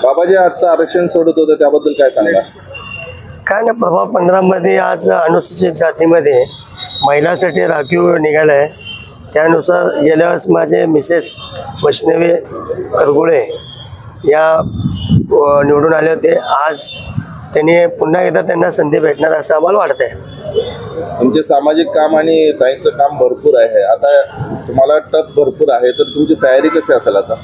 बाबाजी आजचं आरक्षण सोडत होतं त्याबद्दल काय सांगा? काय ना, प्रभाग 15 मध्ये आज अनुसूचित जातीमध्ये महिलांसाठी राखीव निघालाय। त्यानुसार गेल्या वेळेस माझे मिसेस वैष्णवी करगुळे या निवडून आले होते। आज त्यांनी पुन्हा एकदा त्यांना संधी भेटणार असं आम्हाला वाटतंय। तुमचे सामाजिक काम आणि ताईंचं काम भरपूर आहे, आता तुम्हाला टप भरपूर आहे, तर तुमची तयारी कशी असेल? आता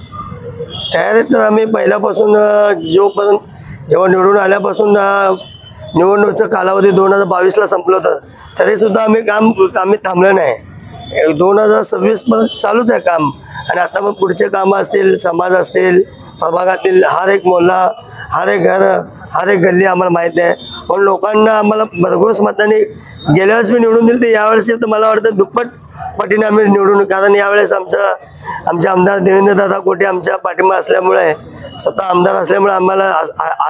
तयारीत तर आम्ही पहिल्यापासून जेव्हा निवडून आल्यापासून निवडणुकीचा कालावधी 2022ला संपलं होतं, तरीसुद्धा आम्ही थांबलं नाही। 2026 पण चालूच आहे काम। आणि आता मग पुढचे कामं असतील, समाज असतील, प्रभागातील हर एक मोहल्ला, हर एक घर, हर एक गल्ली आम्हाला माहीत आहे। पण लोकांना आम्हाला भरघोस मताने गेल्या वेळेस मी निवडून दिली, यावेळेस तर मला वाटतं दुप्पट पटीने आम्ही निवडून, कारण यावेळेस आमचे आमदार देवेंद्रदादा कोटे आमच्या पाठिंबा असल्यामुळे, स्वतः आमदार असल्यामुळे आम्हाला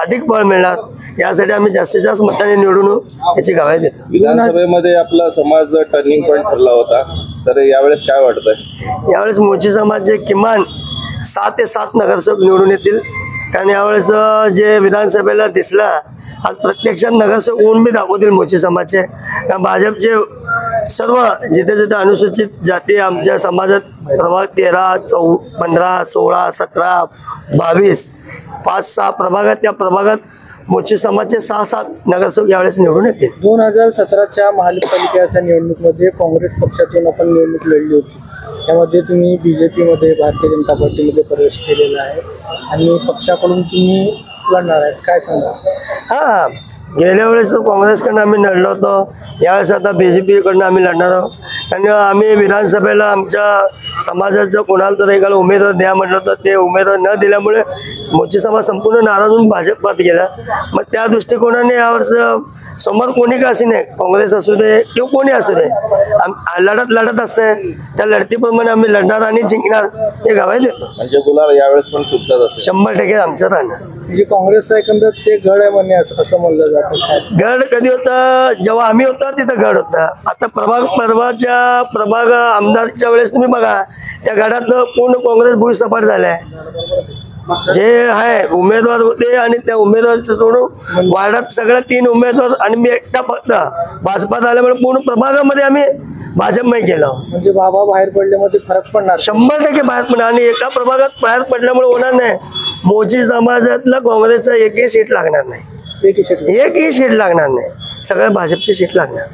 अधिक बळ मिळणार, यासाठी आम्ही जास्तीत जास्त मताने निवडून याची गवाही देतो। विधानसभेमध्ये आपला समाज टर्निंग पॉईंट ठरला होता, तर यावेळेस काय वाटतंय? यावेळेस मोची समाजचे किमान 6 ते 7 नगरसेवक निवडून येतील, कारण यावेळेस जे विधानसभेला दिसला, आज प्रत्यक्षात नगरसेवक होऊन बी दाखवतील मोची समाजचे। कारण भाजपचे सर्व जिथे जिथे अनुसूचित जाती आमच्या समाजात प्रभाग 13, 15, 16, 17, 22, 5-6 प्रभागात, त्या प्रभागात मोची समाजचे 6-7 नगरसेवक यावेळेस निवडून येतील। 2017च्या महापालिकेच्या निवडणुकीमध्ये काँग्रेस पक्षातून आपण निवडणूक लढली होती, त्यामध्ये तुम्ही बीजेपीमध्ये, भारतीय जनता पार्टीमध्ये प्रवेश केलेला आहे आणि पक्षाकडून तुम्ही लढणार आहेत, काय सांगा? हां, गेल्या वेळेस काँग्रेसकडनं आम्ही लढलो होतो, यावेळेस आता BJPकडनं आम्ही लढणार आहोत। आणि आम्ही विधानसभेला आमच्या समाजाचं कोणाला तर एकाला उमेदवार द्या म्हटलं होतं, ते उमेदवार न दिल्यामुळे मोची समाज संपूर्ण नाराज होऊन भाजपात गेला। मग त्या दृष्टिकोनाने यावर्षी समोर कोणी का असे नाही, काँग्रेस असू दे किंवा कोणी असू दे, लढत असते, त्या लढतीप्रमाणे आम्ही लढणार आणि जिंकणार हे गवाही देतो। म्हणजे गुलाल यावेळेस पण तुमचाच असेल? 100% आमचं राहणार। म्हणजे काँग्रेसचा एकंदर ते गड आहे म्हणे असं म्हणलं जातं। गड कधी होता? जेव्हा आम्ही होतो तिथं गड होता। आता प्रभाग आमदारच्या वेळेस तुम्ही बघा, त्या गडातनं पूर्ण काँग्रेस भुईसपाट झालाय। जे आहे उमेदवार होते आणि त्या उमेदवाराचं सोडून वार्डात सगळे 3 उमेदवार आणि मी एकटा फक्त भाजपात आल्यामुळे पूर्ण प्रभागामध्ये आम्ही भाजपमय केलं। म्हणजे बाबा बाहेर पडल्यामध्ये फरक पडणार? 100% बाहेर पडणार, आणि एका प्रभागात बाहेर पडल्यामुळे होणार नाही। मोची समाजातला काँग्रेसचा एकही सीट लागणार नाही, एकही सीट लागणार नाही, सगळ्या भाजपची सीट लागणार।